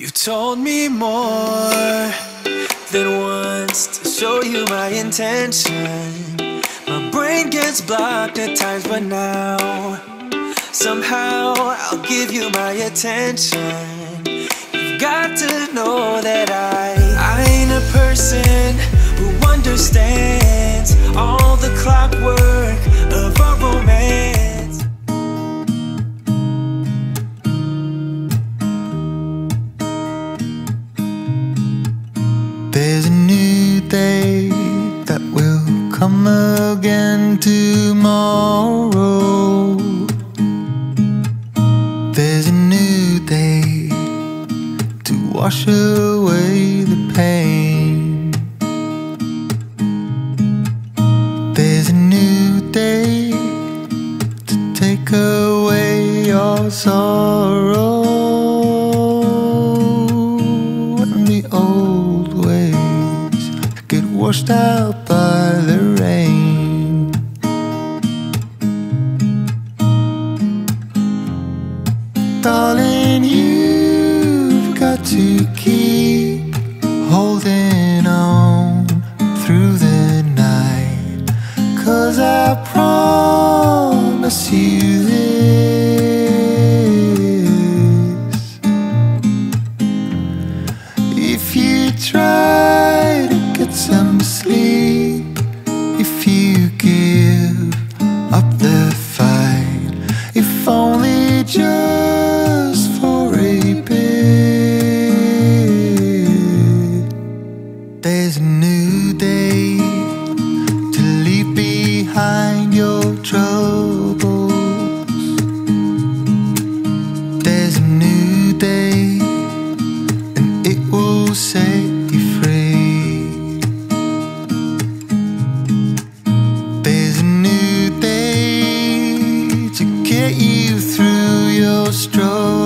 You told me more than once to show you my intention. My brain gets blocked at times, but now somehow I'll give you my attention. You've got to know that I ain't a person who understands all the clockwork of our romance. There's a new day that will come again tomorrow. There's a new day to wash away the pain. There's a new day to take away your sorrow. And the old ways get washed out by the rain. Darling, you've got to keep holding on through the night, 'cause I promise you this: if you try to get some sleep, if you give up the fight, if only just for a bit, there's a new day to leave behind your troubles. There's a new day and it will set you free. There's a new day to get you through your struggles.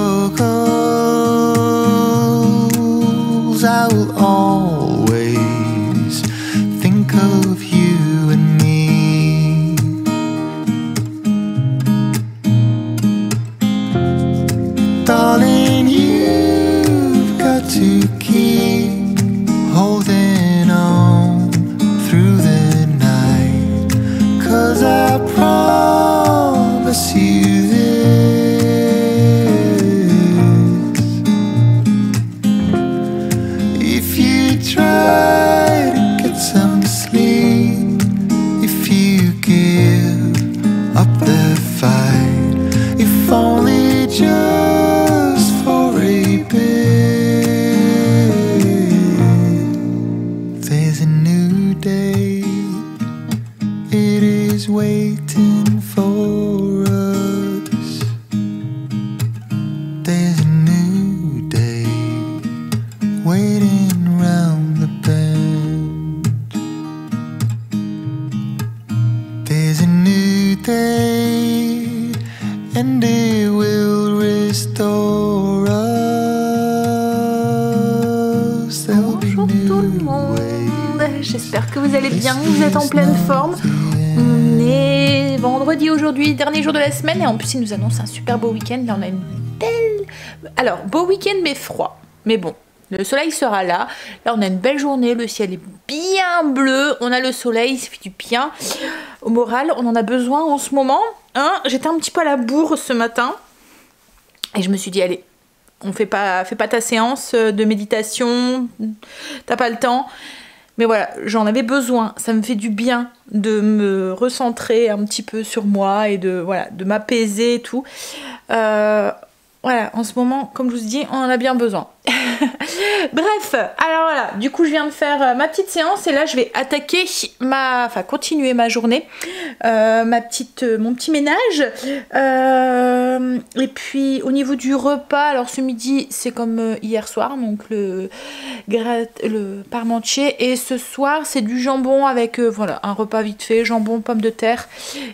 I will always think of you and me. Darling, you've got to keep holding on through the night, 'cause I promise you this: if you try to get some sleep, if you give up the fight, if only just for a bit, there's a new day, it is waiting for us. There's a new day waiting round the bend. There's a new day and it will restore us. There will be Bonjour tout le new monde, ways. j'espère que vous allez bien, vous êtes en pleine forme. On est vendredi aujourd'hui, dernier jour de la semaine, et en plus il nous annonce un super beau week-end. Là on a une belle... Alors beau week-end mais froid, mais bon, le soleil sera là. Là on a une belle journée, le ciel est bien bleu, on a le soleil, ça fait du bien au moral, on en a besoin en ce moment, hein. J'étais un petit peu à la bourre ce matin et je me suis dit allez, fais pas ta séance de méditation, t'as pas le temps. Mais voilà, j'en avais besoin, ça me fait du bien de me recentrer un petit peu sur moi et de m'apaiser et tout. Voilà, en ce moment, comme je vous dis, on en a bien besoin. Bref, alors voilà, du coup je viens de faire ma petite séance et là je vais attaquer continuer ma journée, mon petit ménage. Et puis au niveau du repas, alors ce midi c'est comme hier soir, donc le parmentier, et ce soir c'est du jambon avec voilà, un repas vite fait, jambon, pommes de terre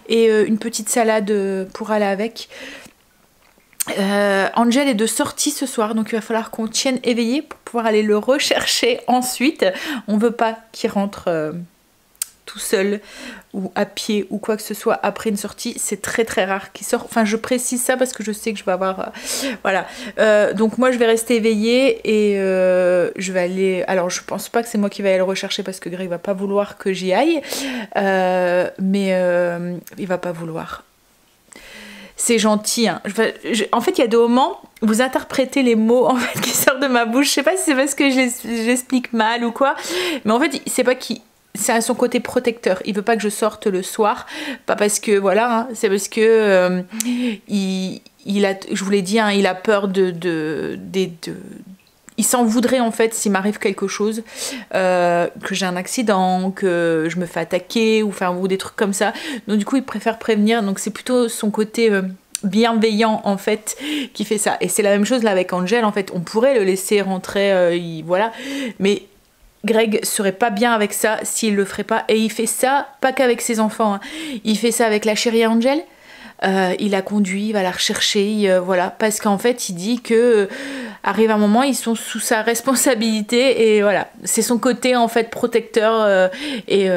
et une petite salade pour aller avec. Angel est de sortie ce soir, donc il va falloir qu'on tienne éveillé pour pouvoir aller le rechercher ensuite. On veut pas qu'il rentre tout seul ou à pied ou quoi que ce soit après une sortie, c'est très très rare qu'il sorte. Enfin je précise ça parce que je sais que je vais avoir voilà, donc moi je vais rester éveillée et je vais aller, alors je pense pas que c'est moi qui vais aller le rechercher parce que Greg va pas vouloir que j'y aille, mais il va pas vouloir. C'est gentil, hein. En fait il y a des moments, vous interprétez les mots en fait qui sortent de ma bouche, je sais pas si c'est parce que j'explique mal ou quoi, mais en fait c'est pas qu'il... C'est à son côté protecteur, il veut pas que je sorte le soir, pas parce que voilà, hein, c'est parce que il a, je vous l'ai dit, hein, il a peur il s'en voudrait en fait s'il m'arrive quelque chose, que j'ai un accident, que je me fais attaquer ou des trucs comme ça. Donc du coup il préfère prévenir, donc c'est plutôt son côté bienveillant en fait qui fait ça. Et c'est la même chose là avec Angel, en fait on pourrait le laisser rentrer, voilà, mais Greg serait pas bien avec ça s'il le ferait pas, et il fait ça pas qu'avec ses enfants, hein. Il fait ça avec la chérie Angel, il la conduit, il va la rechercher, voilà, parce qu'en fait il dit que arrive un moment ils sont sous sa responsabilité et voilà, c'est son côté en fait protecteur et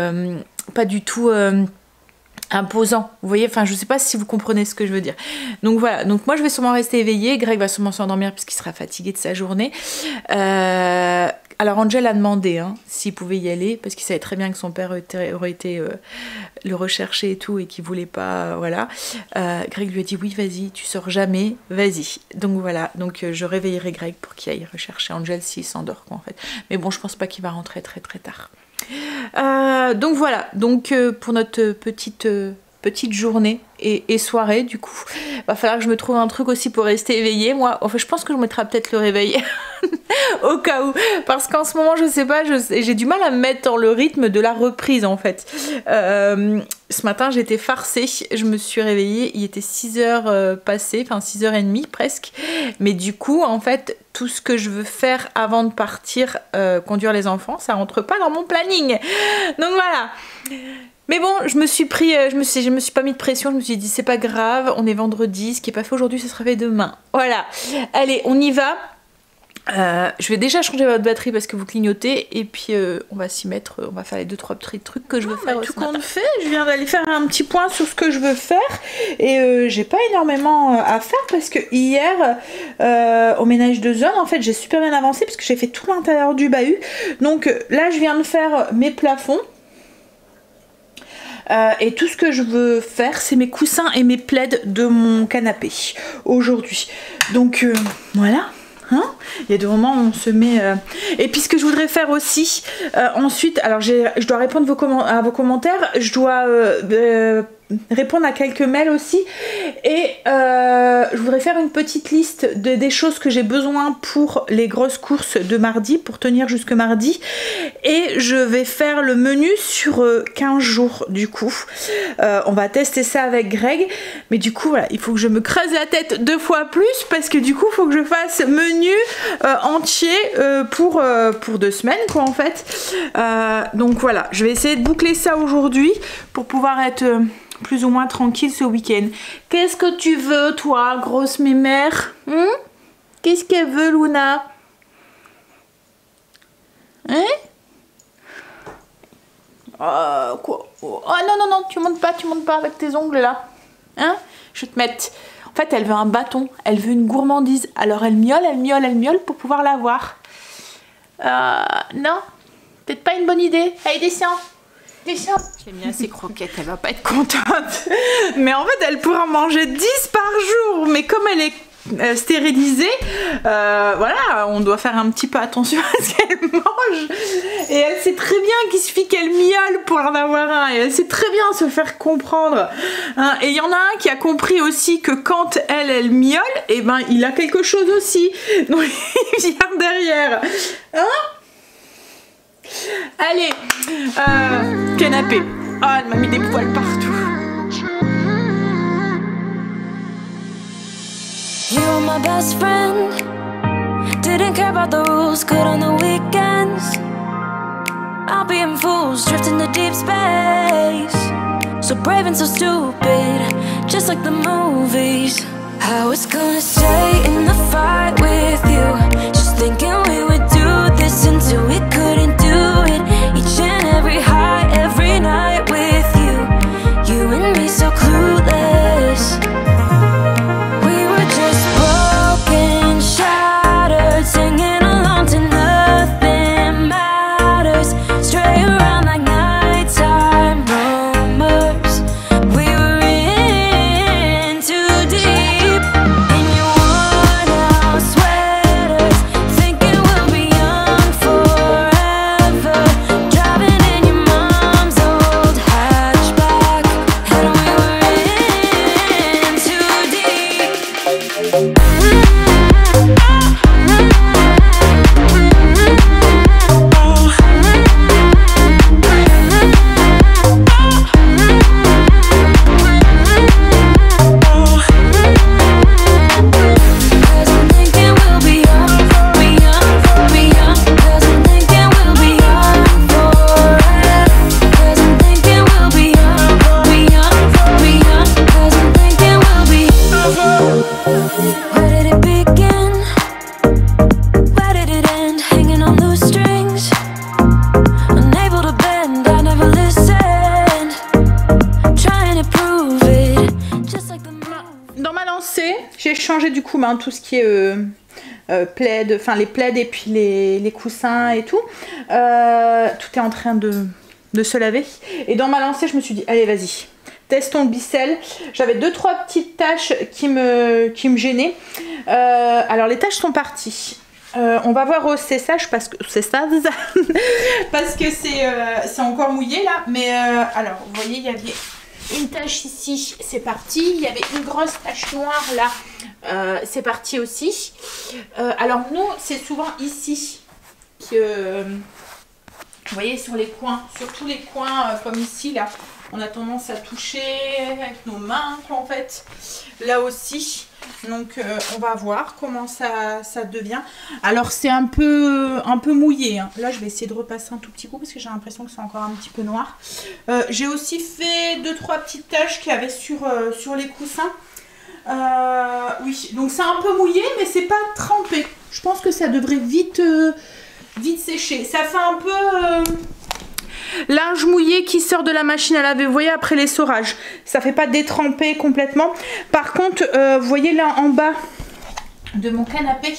pas du tout imposant, vous voyez, enfin je sais pas si vous comprenez ce que je veux dire. Donc voilà, donc moi je vais sûrement rester éveillée, Greg va sûrement s'endormir puisqu'il sera fatigué de sa journée. Alors Angel a demandé hein, s'il pouvait y aller parce qu'il savait très bien que son père aurait été le rechercher et tout et qu'il voulait pas, voilà. Greg lui a dit oui vas-y, tu sors jamais, vas-y. Donc voilà, donc je réveillerai Greg pour qu'il aille rechercher Angel s'il s'endort quoi en fait. Mais bon je pense pas qu'il va rentrer très très tard. Donc voilà, donc pour notre petite journée et soirée du coup, va falloir que je me trouve un truc aussi pour rester éveillée. Moi, enfin je pense que je mettrai peut-être le réveil au cas où, parce qu'en ce moment je sais pas, j'ai du mal à me mettre dans le rythme de la reprise en fait. Ce matin j'étais farcée, je me suis réveillée, il était 6h passées, enfin 6h30 presque, mais du coup en fait tout ce que je veux faire avant de partir conduire les enfants, ça rentre pas dans mon planning. Donc voilà. Mais bon, je me suis pas mis de pression, je me suis dit c'est pas grave, on est vendredi, ce qui est pas fait aujourd'hui, ce sera fait demain. Voilà. Allez, on y va. Je vais déjà changer votre batterie parce que vous clignotez et puis on va s'y mettre, on va faire les 2-3 petits trucs que je veux faire. Tout compte fait, je viens d'aller faire un petit point sur ce que je veux faire et j'ai pas énormément à faire parce que hier au ménage de zone en fait j'ai super bien avancé parce que j'ai fait tout l'intérieur du bahut. Donc là je viens de faire mes plafonds. Et tout ce que je veux faire c'est mes coussins et mes plaids de mon canapé aujourd'hui. Donc voilà. Hein, il y a des moments où on se met et puis ce que je voudrais faire aussi ensuite, alors je dois répondre à vos commentaires, je dois répondre à quelques mails aussi et je voudrais faire une petite liste des choses que j'ai besoin pour les grosses courses de mardi, pour tenir jusque mardi, et je vais faire le menu sur 15 jours du coup. On va tester ça avec Greg, mais du coup voilà, il faut que je me creuse la tête 2 fois plus parce que du coup il faut que je fasse menu entier pour 2 semaines quoi en fait. Donc voilà, je vais essayer de boucler ça aujourd'hui pour pouvoir être plus ou moins tranquille ce week-end. Qu'est-ce que tu veux toi, grosse mémère? Qu'est-ce qu'elle veut Luna? Hein? Quoi? Oh non, tu montes pas avec tes ongles là. Hein? Je vais te mettre... En fait, elle veut un bâton, elle veut une gourmandise. Alors elle miaule pour pouvoir l'avoir. Non, peut-être pas une bonne idée. Allez, descends. Descends. J'ai mis assez croquettes, elle va pas être contente. Mais en fait, elle pourra en manger 10 par jour. Mais comme elle est stérilisée, voilà, on doit faire un petit peu attention à ce qu'elle mange. Et elle sait très bien qu'il suffit qu'elle miaule pour en avoir un. Et elle sait très bien se faire comprendre. Hein, et il y en a un qui a compris aussi que quand elle miaule, et ben il a quelque chose aussi. Donc il vient derrière. Hein? Allez, canapé. Ah, elle m'a mis des poils partout. You were my best friend. Didn't care about the rules, good on the weekends. I'll be in fools, drifting to deep space. So brave and so stupid, just like the movies. I was gonna stay in the fight with you, just thinking we would do this until we couldn't do it. Each and every high, every night. du coup tout ce qui est plaid, enfin les plaids et puis les coussins et tout. Tout est en train de se laver. Et dans ma lancée, je me suis dit, allez vas-y, testons le Bicel. J'avais 2-3 petites taches qui me gênaient. Alors les taches sont parties. On va voir au séchage parce que parce que c'est encore mouillé là. Mais alors vous voyez, il y avait une tache ici, c'est parti. Il y avait une grosse tache noire là, c'est parti aussi. Alors nous, c'est souvent ici que vous voyez, sur les coins, surtout les coins comme ici là, on a tendance à toucher avec nos mains quoi, en fait. Là aussi. Donc on va voir comment ça devient. Alors c'est un peu mouillé, hein. Là je vais essayer de repasser un tout petit coup parce que j'ai l'impression que c'est encore un petit peu noir. J'ai aussi fait 2-3 petites taches qu'il y avait sur les coussins. Oui, donc c'est un peu mouillé mais c'est pas trempé. Je pense que ça devrait vite sécher. Ça fait un peu linge mouillé qui sort de la machine à laver, vous voyez, après l'essorage. Ça fait pas détremper complètement. Par contre, vous voyez là en bas de mon canapé,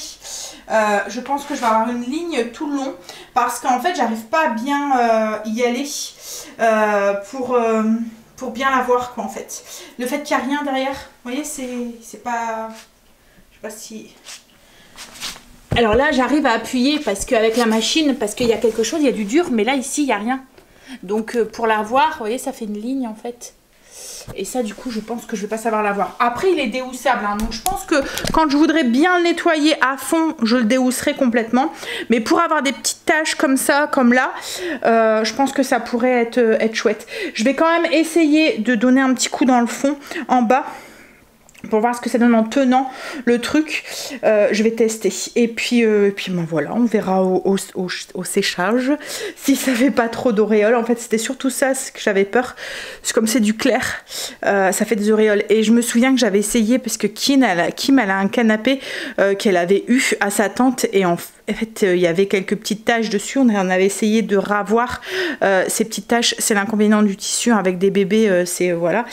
je pense que je vais avoir une ligne tout le long parce qu'en fait, j'arrive pas à bien y aller pour bien la voir quoi en fait. Le fait qu'il n'y a rien derrière, vous voyez, c'est pas... Je sais pas si... Alors là, j'arrive à appuyer parce qu'avec la machine, parce qu'il y a quelque chose, il y a du dur, mais là, ici, il n'y a rien. Donc, pour la voir, vous voyez, ça fait une ligne, en fait. Et ça, du coup, je pense que je ne vais pas savoir la voir. Après, il est déhoussable, hein, donc je pense que quand je voudrais bien le nettoyer à fond, je le déhousserai complètement. Mais pour avoir des petites taches comme ça, comme là, je pense que ça pourrait être chouette. Je vais quand même essayer de donner un petit coup dans le fond, en bas, pour voir ce que ça donne en tenant le truc. Je vais tester et puis ben voilà, on verra au séchage si ça fait pas trop d'auréoles. En fait c'était surtout ça ce que j'avais peur, comme c'est du clair, ça fait des auréoles. Et je me souviens que j'avais essayé parce que Kim elle a un canapé qu'elle avait eu à sa tante et en fait il y avait quelques petites taches dessus. On avait essayé de ravoir ces petites taches. C'est l'inconvénient du tissu avec des bébés, c'est voilà.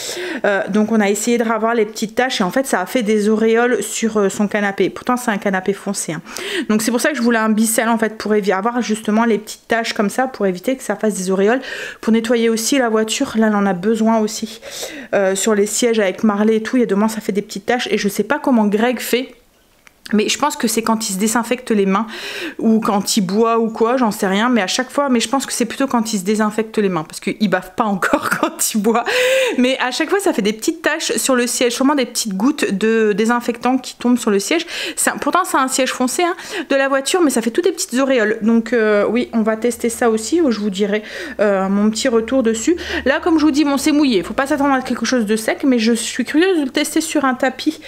Donc on a essayé de ravoir les petites taches et en fait ça a fait des auréoles sur son canapé. Pourtant c'est un canapé foncé, hein. Donc c'est pour ça que je voulais un Bicel en fait, pour avoir justement les petites taches comme ça, pour éviter que ça fasse des auréoles. Pour nettoyer aussi la voiture, là elle en a besoin aussi. Sur les sièges avec Marley et tout, il y a 2 mois ça fait des petites taches et je sais pas comment Greg fait. Mais je pense que c'est quand il se désinfecte les mains ou quand il boit ou quoi, j'en sais rien. Mais à chaque fois, mais je pense que c'est plutôt quand il se désinfecte les mains parce qu'il baffe pas encore quand il boit. Mais à chaque fois, ça fait des petites taches sur le siège, sûrement des petites gouttes de désinfectant qui tombent sur le siège. Pourtant, c'est un siège foncé hein, de la voiture, mais ça fait toutes des petites auréoles. Donc oui, on va tester ça aussi. Je vous dirai mon petit retour dessus. Là, comme je vous dis, bon, c'est mouillé. Faut pas s'attendre à quelque chose de sec, mais je suis curieuse de le tester sur un tapis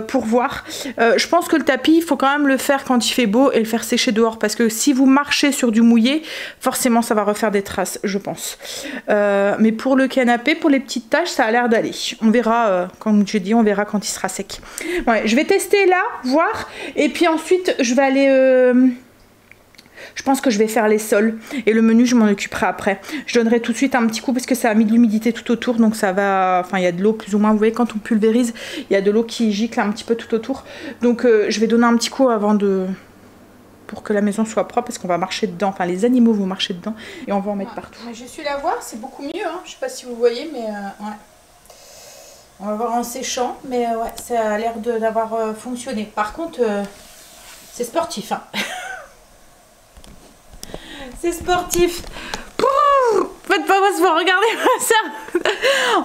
pour voir. Je pense que le tapis, il faut quand même le faire quand il fait beau et le faire sécher dehors parce que si vous marchez sur du mouillé, forcément ça va refaire des traces, je pense. Mais pour le canapé, pour les petites taches, ça a l'air d'aller. On verra, comme je dis, on verra quand il sera sec. Ouais, je vais tester là, voir, et puis ensuite je vais aller... Je pense que je vais faire les sols et le menu je m'en occuperai après. Je donnerai tout de suite un petit coup parce que ça a mis de l'humidité tout autour, donc ça va, enfin il y a de l'eau plus ou moins, vous voyez quand on pulvérise, il y a de l'eau qui gicle un petit peu tout autour. Donc je vais donner un petit coup avant pour que la maison soit propre parce qu'on va marcher dedans, enfin les animaux vont marcher dedans et on va en mettre partout. Mais je suis la voir, c'est beaucoup mieux, hein. Je sais pas si vous voyez mais ouais. On va voir en séchant, mais ouais, ça a l'air d'avoir fonctionné. Par contre, c'est sportif, hein. C'est sportif. Pouh, faites pas voir, regardez-moi ça.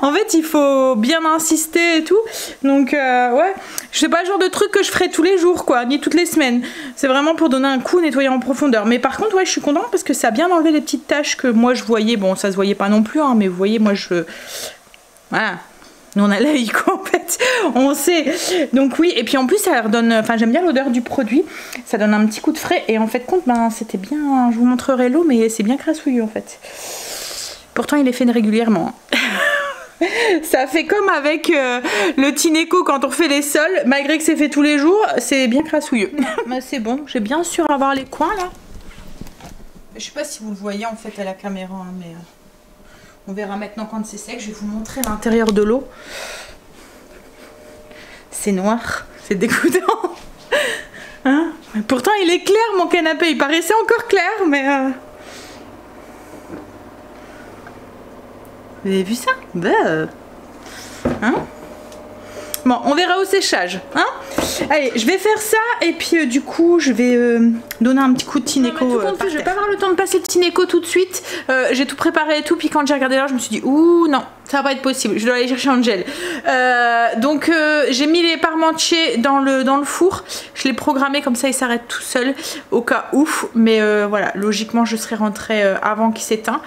En fait, il faut bien insister et tout. Donc, ouais, je sais pas le genre de truc que je ferai tous les jours, quoi, ni toutes les semaines. C'est vraiment pour donner un coup, nettoyer en profondeur. Mais par contre, ouais, je suis contente parce que ça a bien enlevé les petites taches que moi je voyais. Bon, ça se voyait pas non plus, hein, mais vous voyez, moi je... Voilà. Nous on a l'œil quoi en fait, on sait. Donc oui, et puis en plus ça leur donne, enfin j'aime bien l'odeur du produit, ça donne un petit coup de frais et en fait compte, ben c'était bien, je vous montrerai l'eau mais c'est bien crassouilleux en fait. Pourtant il est fait régulièrement. Ça fait comme avec le Tineco quand on fait les sols, malgré que c'est fait tous les jours, c'est bien crassouilleux. Mais c'est bon, j'ai bien sûr avoir les coins là. Je sais pas si vous le voyez en fait à la caméra, hein, mais... On verra maintenant quand c'est sec. Je vais vous montrer l'intérieur de l'eau. C'est noir. C'est dégoûtant. Hein? Pourtant il est clair mon canapé, il paraissait encore clair mais... Vous avez vu ça? Hein? Bon, on verra au séchage. Hein? Allez, je vais faire ça et puis du coup, je vais donner un petit coup de Tineco. Je vais pas avoir le temps de passer le Tineco tout de suite. J'ai tout préparé et tout. Puis quand j'ai regardé l'heure, je me suis dit, ouh non, ça va pas être possible. Je dois aller chercher Angel. Donc j'ai mis les parmentiers dans le four. Je l'ai programmé comme ça, il s'arrête tout seul au cas où. Mais voilà, logiquement, je serai rentrée avant qu'il s'éteint.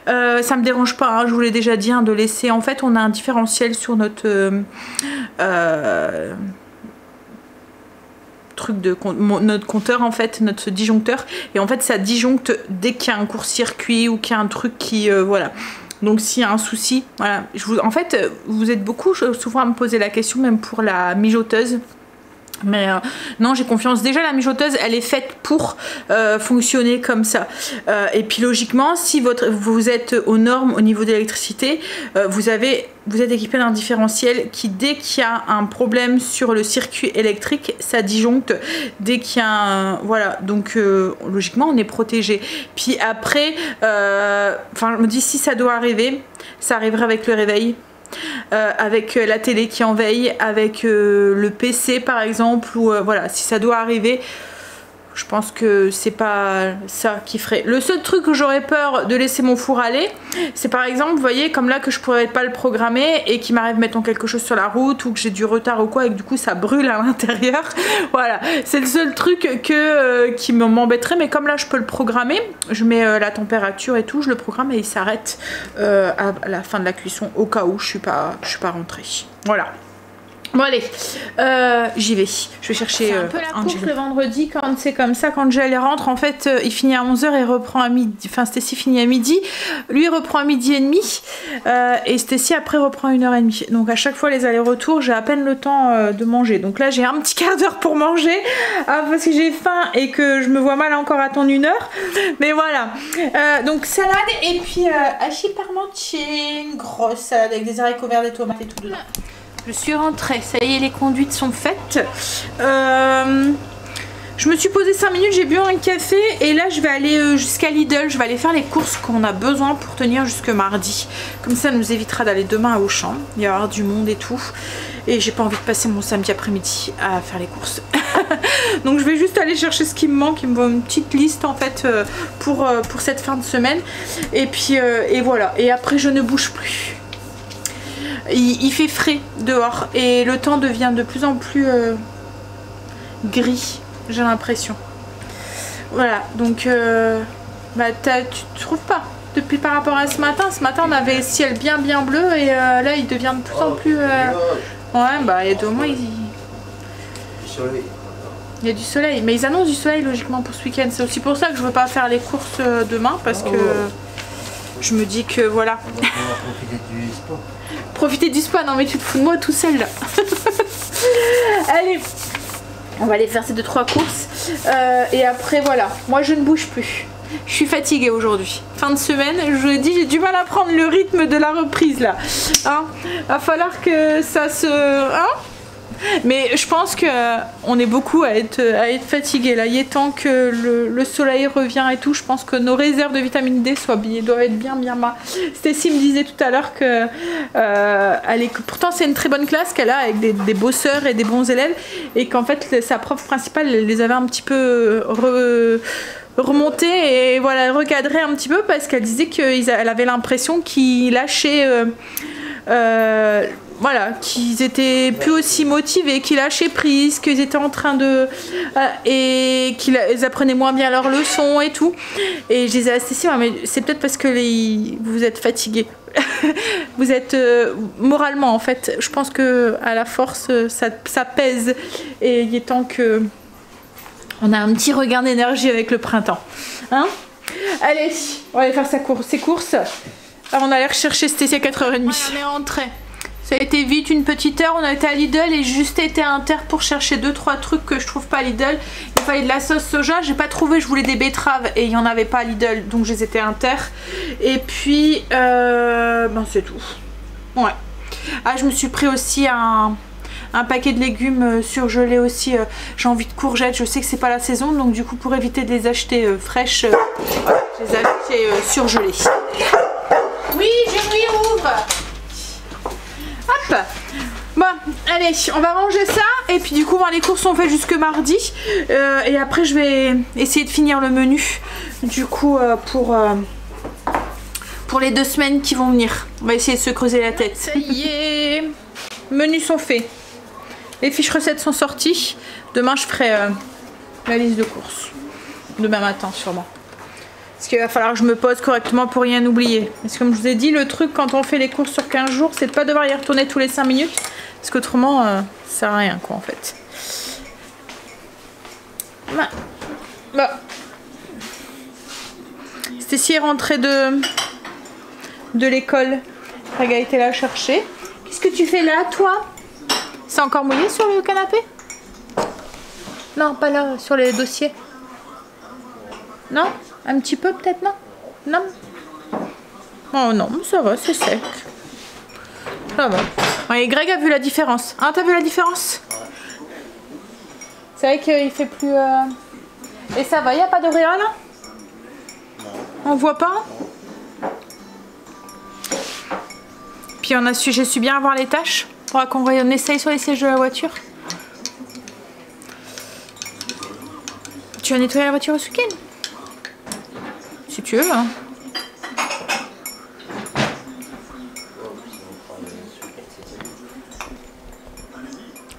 Ça me dérange pas. Hein, je vous l'ai déjà dit, hein, de laisser. En fait, on a un différentiel sur notre truc de notre compteur en fait, notre disjoncteur, et en fait ça disjoncte dès qu'il y a un court-circuit ou qu'il y a un truc qui voilà. Donc s'il y a un souci, voilà, en fait vous êtes beaucoup souvent à me poser la question, même pour la mijoteuse. Mais non, j'ai confiance. Déjà la mijoteuse elle est faite pour fonctionner comme ça, et puis logiquement si vous êtes aux normes au niveau de l'électricité, vous êtes équipé d'un différentiel qui, dès qu'il y a un problème sur le circuit électrique, ça disjoncte dès qu'il y a un... Voilà, donc logiquement on est protégé. Puis après enfin je me dis, si ça doit arriver, ça arrivera avec le réveil. Avec la télé qui en veille, avec le PC par exemple, ou voilà, si ça doit arriver, je pense que c'est pas ça qui ferait. Le seul truc que j'aurais peur de laisser mon four aller, c'est par exemple, vous voyez, comme là que je pourrais pas le programmer et qu'il m'arrive mettons quelque chose sur la route ou que j'ai du retard ou quoi et que du coup ça brûle à l'intérieur. Voilà, c'est le seul truc qui m'embêterait, mais comme là je peux le programmer, je mets la température et tout, je le programme et il s'arrête à la fin de la cuisson au cas où je suis pas rentrée. Voilà. Bon allez, j'y vais. Je vais chercher un peu la course le vendredi quand c'est comme ça. Quand Angel rentre, en fait, il finit à 11 h et reprend à midi. Enfin, Stacy finit à midi. Lui reprend à midi et demi. Et Stacy après reprend 1 h 30. Donc à chaque fois les allers-retours, j'ai à peine le temps de manger. Donc là j'ai un petit quart d'heure pour manger parce que j'ai faim et que je me vois mal encore attendre 1 heure. Mais voilà. Donc salade et puis hachis parmentier, une grosse salade avec des haricots verts, des tomates et tout dedans. Je suis rentrée, ça y est, les conduites sont faites. Je me suis posée 5 minutes, j'ai bu un café et là je vais aller jusqu'à Lidl. Je vais aller faire les courses qu'on a besoin pour tenir jusque mardi. Comme ça, nous évitera d'aller demain à Auchan. Il va y avoir du monde et tout. Et j'ai pas envie de passer mon samedi après-midi à faire les courses. Donc je vais juste aller chercher ce qui me manque. Il me faut une petite liste en fait pour cette fin de semaine. Et puis et voilà. Et après je ne bouge plus. Il fait frais dehors et le temps devient de plus en plus gris, j'ai l'impression. Voilà, donc bah, tu trouves pas depuis par rapport à ce matin on avait le ciel bien bleu et là il devient de plus en plus ouais, bah il y a au moins il y a du soleil, mais ils annoncent du soleil logiquement pour ce week-end. C'est aussi pour ça que je veux pas faire les courses demain, parce que je me dis que voilà. On va profiter du sport. Profiter du spa, non mais tu te fous de moi tout seul là. Allez, on va aller faire ces 2-3 courses et après voilà, moi je ne bouge plus. Je suis fatiguée aujourd'hui. Fin de semaine, je vous l'ai dit, j'ai du mal à prendre le rythme de la reprise là. Hein, va falloir que ça se... Hein, mais je pense qu'on est beaucoup à être fatigué là. Il est temps que le soleil revient et tout. Je pense que nos réserves de vitamine D doivent être bien bas. Stacy me disait tout à l'heure que pourtant c'est une très bonne classe qu'elle a avec des bosseurs et des bons élèves, et qu'en fait sa prof principale les avait un petit peu remontés et voilà, recadrés un petit peu, parce qu'elle disait qu'elle avait l'impression qu'ils lâchaient voilà, qu'ils étaient plus aussi motivés, qu'ils lâchaient prise, qu'ils étaient en train de... et qu'ils apprenaient moins bien leurs leçons et tout. Et je disais à Stacy, mais c'est peut-être parce que vous êtes fatigués. Vous êtes moralement en fait. Je pense que à la force, ça pèse. Et il est temps que on a un petit regain d'énergie avec le printemps. Hein? Allez, on va aller faire ses courses. On a l'air chercher Stacy à 4h30. On est rentré. Ça a été vite, une petite heure. On a été à Lidl et juste été à Inter pour chercher 2-3 trucs que je trouve pas à Lidl. Il fallait de la sauce soja, j'ai pas trouvé, je voulais des betteraves et il y en avait pas à Lidl, donc je les étais à Inter. Et puis ben c'est tout. Ouais. Ah, je me suis pris aussi un un paquet de légumes surgelés aussi. J'ai envie de courgettes, je sais que c'est pas la saison, donc du coup pour éviter de les acheter fraîches, je les ai achetées surgelées. Oui, je ouvre. Hop. Bon, allez, on va ranger ça et puis du coup les courses sont faites jusque mardi et après je vais essayer de finir le menu du coup pour les 2 semaines qui vont venir. On va essayer de se creuser la tête. Ça y est, menus sont faits, les fiches recettes sont sorties. Demain je ferai la liste de courses, demain matin sûrement. Parce qu'il va falloir que je me pose correctement pour rien oublier. Parce que comme je vous ai dit, le truc quand on fait les courses sur 15 jours, c'est de pas devoir y retourner tous les 5 minutes. Parce qu'autrement, ça sert à rien quoi en fait. Bah. Stécie est rentrée de l'école. Raga était là chercher. Qu'est-ce que tu fais là toi? C'est encore mouillé sur le canapé? Non, pas là, sur les dossiers. Non? Un petit peu peut-être, non? Non? Oh non, ça va, c'est sec. Ça va. Et Greg a vu la différence. Hein, t'as vu la différence? C'est vrai qu'il fait plus... Et ça va, il n'y a pas de réa là? On voit pas? Puis j'ai su bien avoir les tâches. Faudra qu'on essaye sur les sièges de la voiture. Tu as nettoyé la voiture ce week-end? Si tu veux, hein.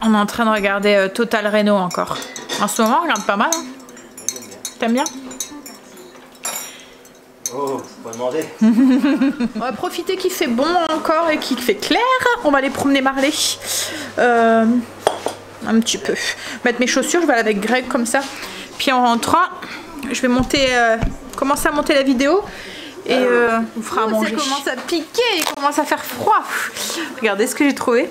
On est en train de regarder Total Reno encore. En ce moment, on regarde pas mal. Hein. T'aimes bien? Oh, faut pas demander. On va profiter qu'il fait bon encore et qu'il fait clair. On va aller promener Marley. Un petit peu. Mettre mes chaussures, je vais aller avec Greg comme ça. Puis en rentrant, je vais commencer à monter la vidéo. Et on fera à manger. Ça commence à piquer, il commence à faire froid. Regardez ce que j'ai trouvé.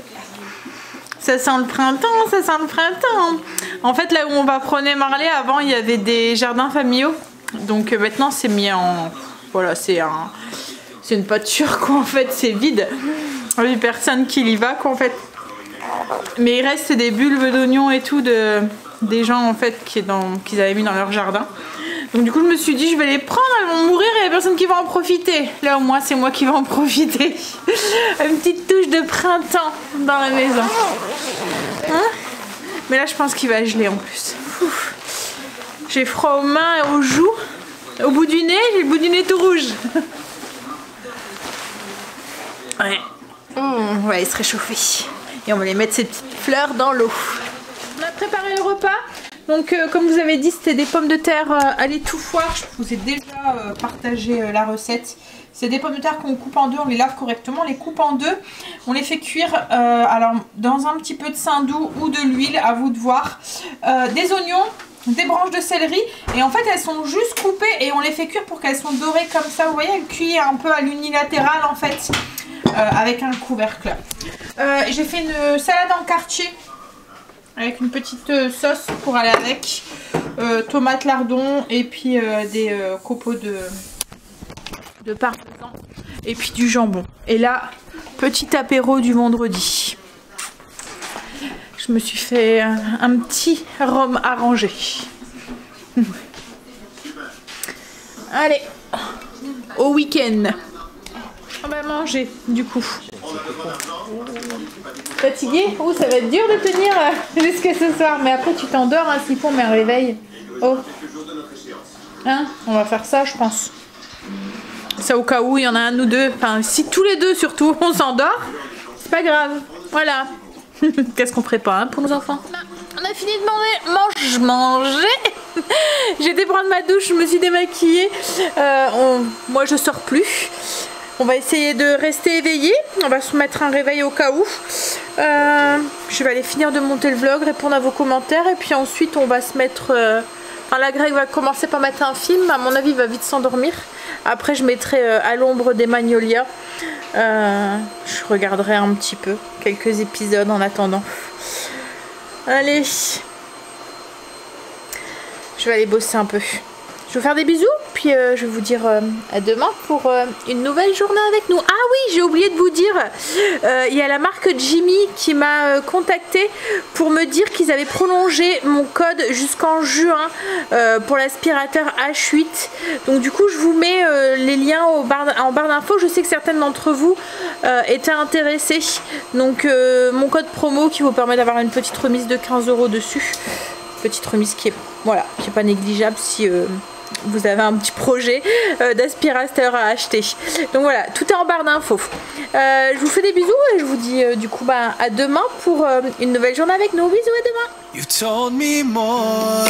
Ça sent le printemps, ça sent le printemps. En fait, là où on va promener Marley, avant il y avait des jardins familiaux. Donc maintenant c'est mis en... Voilà, c'est une pâture quoi en fait, c'est vide. Il n'y a personne qui y va quoi en fait. Mais il reste des bulbes d'oignons et tout des gens en fait qu'ils avaient mis dans leur jardin. Donc du coup je me suis dit je vais les prendre, elles vont mourir et il n'y a personne qui va en profiter. Là au moins c'est moi qui vais en profiter. Une petite touche de printemps dans la maison. Hein? Mais là je pense qu'il va geler en plus. J'ai froid aux mains et aux joues. Au bout du nez, j'ai le bout du nez tout rouge. Ouais. On va aller se réchauffer. Et on va les mettre ces petites fleurs dans l'eau. On a préparé le repas. Donc comme vous avez dit, c'était des pommes de terre à l'étouffoir. Je vous ai déjà partagé la recette. C'est des pommes de terre qu'on coupe en deux, on les lave correctement, on les coupe en deux. On les fait cuire alors dans un petit peu de saindoux ou de l'huile, à vous de voir. Des oignons, des branches de céleri. Et en fait elles sont juste coupées et on les fait cuire pour qu'elles soient dorées comme ça. Vous voyez, elles cuisent un peu à l'unilatéral en fait. Avec un couvercle. J'ai fait une salade en quartier. Avec une petite sauce pour aller avec, tomates lardons et puis des copeaux de parmesan et puis du jambon. Et là, petit apéro du vendredi. Je me suis fait un petit rhum arrangé. Allez, au week-end. On va manger du coup. Fatigué? Oh, ça va être dur de tenir jusqu'à ce soir. Mais après, tu t'endors, hein, s'il faut, mais un réveil. Oh. Hein? On va faire ça, je pense. Ça au cas où il y en a un ou deux. Enfin, si tous les deux, surtout, on s'endort, c'est pas grave. Voilà. Qu'est-ce qu'on prépare hein, pour nos enfants? On a fini de manger. J'ai été prendre ma douche, je me suis démaquillée. Moi, je sors plus. On va essayer de rester éveillé. On va se mettre un réveil au cas où. Je vais aller finir de monter le vlog, répondre à vos commentaires. Et puis ensuite, on va se mettre... Enfin, la Greg va commencer par mettre un film. À mon avis, il va vite s'endormir. Après, je mettrai à l'ombre des magnolias. Je regarderai un petit peu. Quelques épisodes en attendant. Allez. Je vais aller bosser un peu. Je vais vous faire des bisous. puis je vais vous dire à demain pour une nouvelle journée avec nous. Ah oui, j'ai oublié de vous dire, il y a la marque Jimmy qui m'a contacté pour me dire qu'ils avaient prolongé mon code jusqu'en juin pour l'aspirateur H8. Donc du coup je vous mets les liens en barre d'infos. Je sais que certaines d'entre vous étaient intéressées. Donc mon code promo qui vous permet d'avoir une petite remise de 15 € dessus. Petite remise qui est, voilà, qui est pas négligeable si vous avez un petit projet d'aspirateur à acheter. Donc voilà, tout est en barre d'infos. Je vous fais des bisous et je vous dis du coup à demain pour une nouvelle journée avec nous. Bisous, à demain. You told me more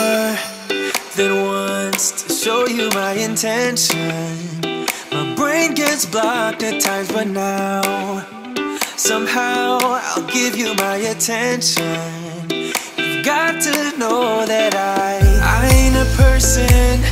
than once to show you my intention. My brain gets blocked at times, but now somehow I'll give you my attention. You've got to know that I ain't a person